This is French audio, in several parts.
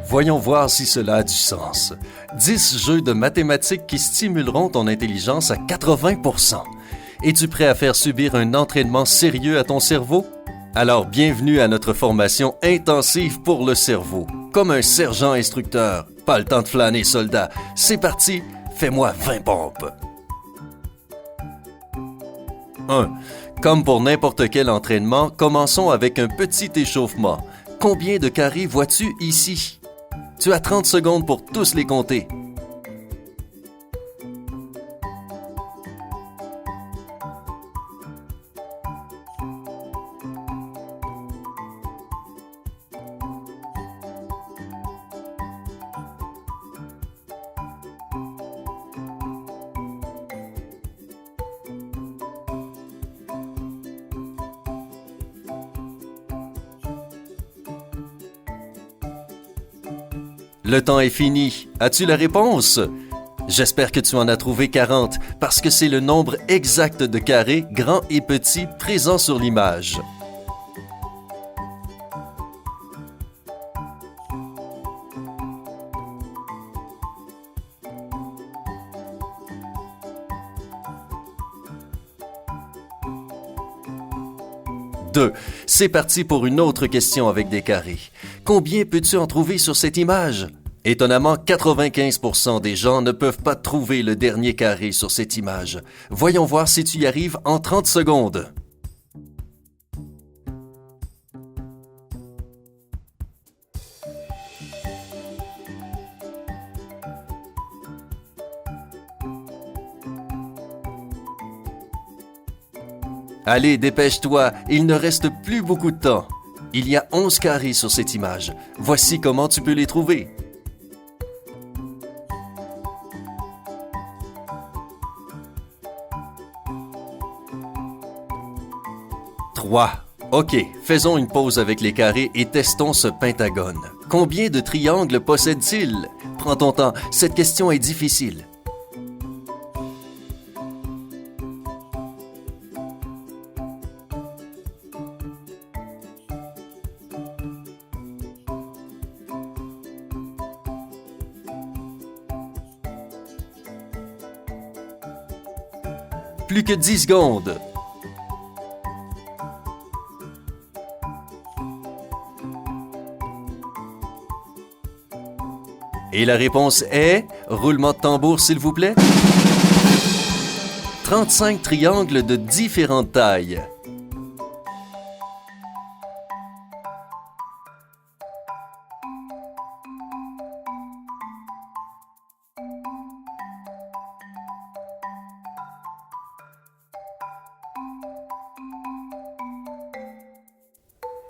Voyons voir si cela a du sens. 10 jeux de mathématiques qui stimuleront ton intelligence à 80%. Es-tu prêt à faire subir un entraînement sérieux à ton cerveau? Alors bienvenue à notre formation intensive pour le cerveau. Comme un sergent instructeur. Pas le temps de flâner, soldat. C'est parti, fais-moi 20 pompes. 1. Comme pour n'importe quel entraînement, commençons avec un petit échauffement. Combien de carrés vois-tu ici? Tu as 30 secondes pour tous les compter. Le temps est fini. As-tu la réponse? J'espère que tu en as trouvé 40 parce que c'est le nombre exact de carrés, grands et petits, présents sur l'image. Deux. C'est parti pour une autre question avec des carrés. Combien peux-tu en trouver sur cette image? Étonnamment, 95% des gens ne peuvent pas trouver le dernier carré sur cette image. Voyons voir si tu y arrives en 30 secondes. Allez, dépêche-toi, il ne reste plus beaucoup de temps. Il y a 11 carrés sur cette image. Voici comment tu peux les trouver. 3. OK, faisons une pause avec les carrés et testons ce pentagone. Combien de triangles possède-t-il? Prends ton temps, cette question est difficile. Plus que 10 secondes. Et la réponse est... Roulement de tambour, s'il vous plaît. 35 triangles de différentes tailles.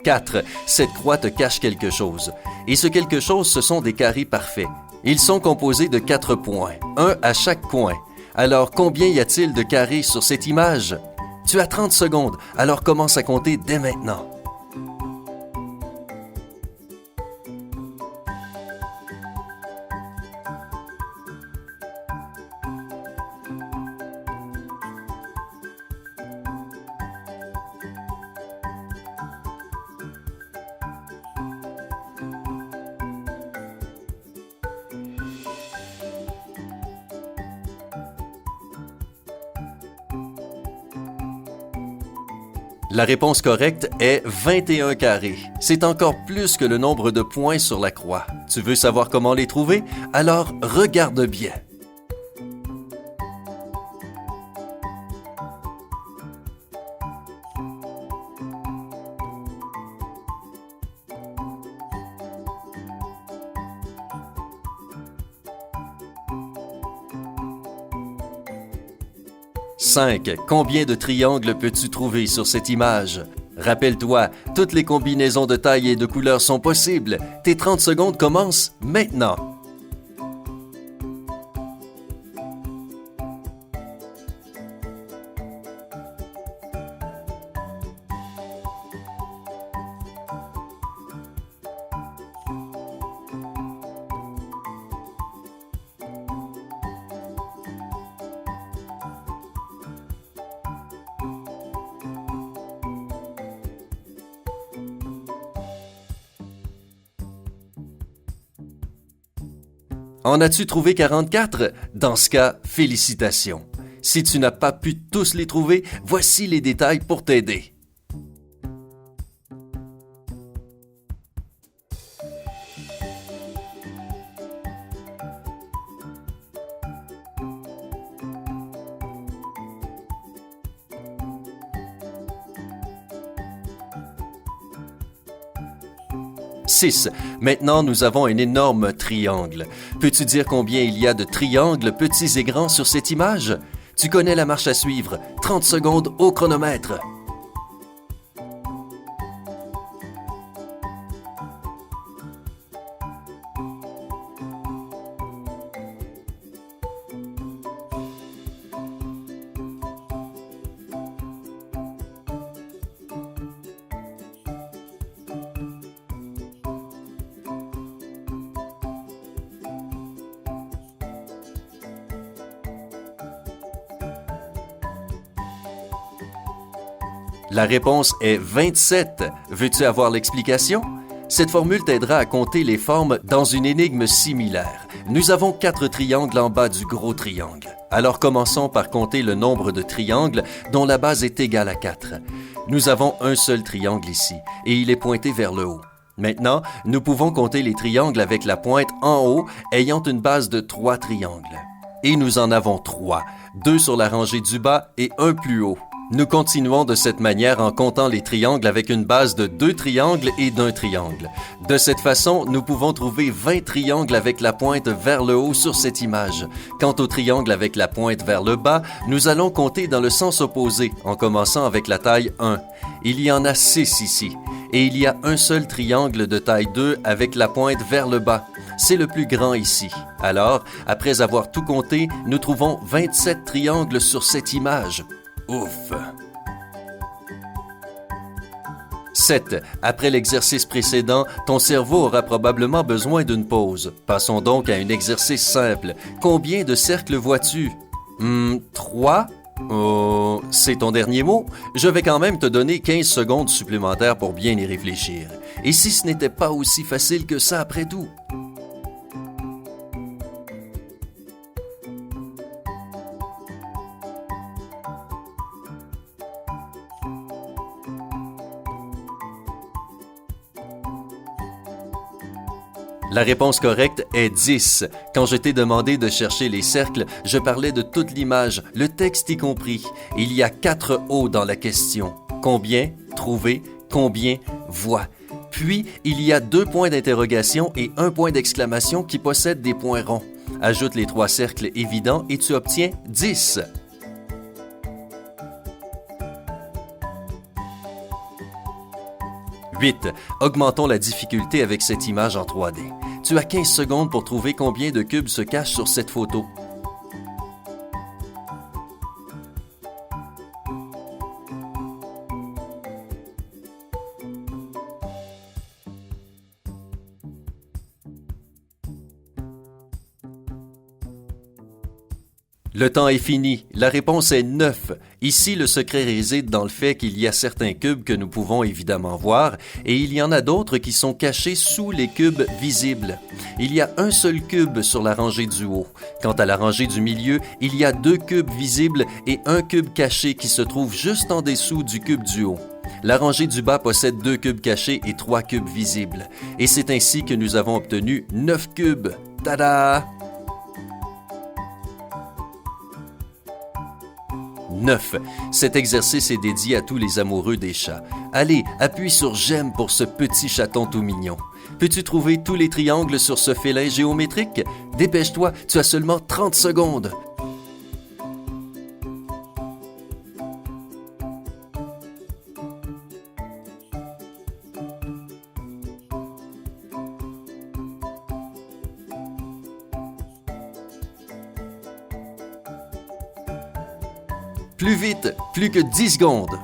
Quatre. Cette croix te cache quelque chose. Et ce quelque chose, ce sont des carrés parfaits. Ils sont composés de 4 points, un à chaque coin. Alors, combien y a-t-il de carrés sur cette image? Tu as 30 secondes, alors commence à compter dès maintenant. La réponse correcte est 21 carrés. C'est encore plus que le nombre de points sur la croix. Tu veux savoir comment les trouver? Alors regarde bien. Cinq. Combien de triangles peux-tu trouver sur cette image? Rappelle-toi, toutes les combinaisons de taille et de couleurs sont possibles. Tes 30 secondes commencent maintenant. En as-tu trouvé 44? Dans ce cas, félicitations. Si tu n'as pas pu tous les trouver, voici les détails pour t'aider. « 6. Maintenant, nous avons un énorme triangle. Peux-tu dire combien il y a de triangles petits et grands sur cette image? Tu connais la marche à suivre. 30 secondes au chronomètre. La réponse est 27. Veux-tu avoir l'explication? Cette formule t'aidera à compter les formes dans une énigme similaire. Nous avons 4 triangles en bas du gros triangle. Alors commençons par compter le nombre de triangles dont la base est égale à 4. Nous avons un seul triangle ici, et il est pointé vers le haut. Maintenant, nous pouvons compter les triangles avec la pointe en haut ayant une base de 3 triangles. Et nous en avons 3, 2 sur la rangée du bas et un plus haut. Nous continuons de cette manière en comptant les triangles avec une base de 2 triangles et d'un triangle. De cette façon, nous pouvons trouver 20 triangles avec la pointe vers le haut sur cette image. Quant au triangle avec la pointe vers le bas, nous allons compter dans le sens opposé, en commençant avec la taille 1. Il y en a 6 ici, et il y a un seul triangle de taille 2 avec la pointe vers le bas. C'est le plus grand ici. Alors, après avoir tout compté, nous trouvons 27 triangles sur cette image. Ouf! 7. Après l'exercice précédent, ton cerveau aura probablement besoin d'une pause. Passons donc à un exercice simple. Combien de cercles vois-tu? 3? Oh, c'est ton dernier mot? Je vais quand même te donner 15 secondes supplémentaires pour bien y réfléchir. Et si ce n'était pas aussi facile que ça après tout? La réponse correcte est 10. Quand je t'ai demandé de chercher les cercles, je parlais de toute l'image, le texte y compris. Il y a 4 O dans la question. Combien, trouver, combien, vois. Puis, il y a 2 points d'interrogation et un point d'exclamation qui possèdent des points ronds. Ajoute les 3 cercles évidents et tu obtiens 10. 8. Augmentons la difficulté avec cette image en 3D. Tu as 15 secondes pour trouver combien de cubes se cachent sur cette photo. Le temps est fini. La réponse est 9. Ici, le secret réside dans le fait qu'il y a certains cubes que nous pouvons évidemment voir et il y en a d'autres qui sont cachés sous les cubes visibles. Il y a un seul cube sur la rangée du haut. Quant à la rangée du milieu, il y a 2 cubes visibles et un cube caché qui se trouve juste en dessous du cube du haut. La rangée du bas possède 2 cubes cachés et 3 cubes visibles. Et c'est ainsi que nous avons obtenu 9 cubes. Tada! 9. Cet exercice est dédié à tous les amoureux des chats. Allez, appuie sur j'aime pour ce petit chaton tout mignon. Peux-tu trouver tous les triangles sur ce félin géométrique? Dépêche-toi, tu as seulement 30 secondes. Plus vite, plus que 10 secondes.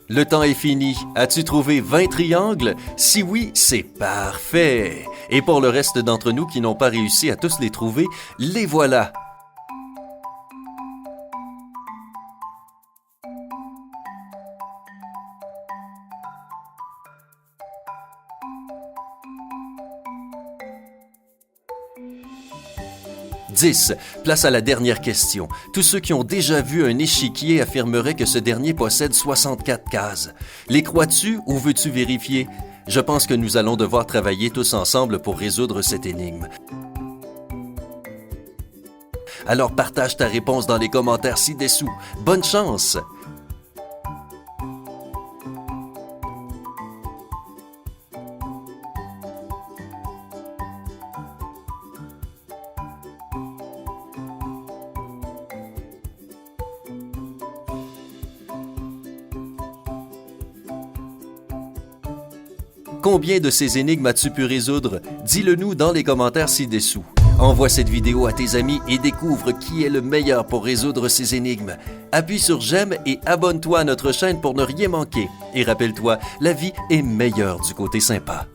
Le temps est fini. As-tu trouvé 20 triangles? Si oui, c'est parfait. Et pour le reste d'entre nous qui n'ont pas réussi à tous les trouver, les voilà. 10. Place à la dernière question. Tous ceux qui ont déjà vu un échiquier affirmeraient que ce dernier possède 64 cases. Les crois-tu ou veux-tu vérifier? Je pense que nous allons devoir travailler tous ensemble pour résoudre cette énigme. Alors partage ta réponse dans les commentaires ci-dessous. Bonne chance! Combien de ces énigmes as-tu pu résoudre? Dis-le-nous dans les commentaires ci-dessous. Envoie cette vidéo à tes amis et découvre qui est le meilleur pour résoudre ces énigmes. Appuie sur j'aime et abonne-toi à notre chaîne pour ne rien manquer. Et rappelle-toi, la vie est meilleure du côté sympa.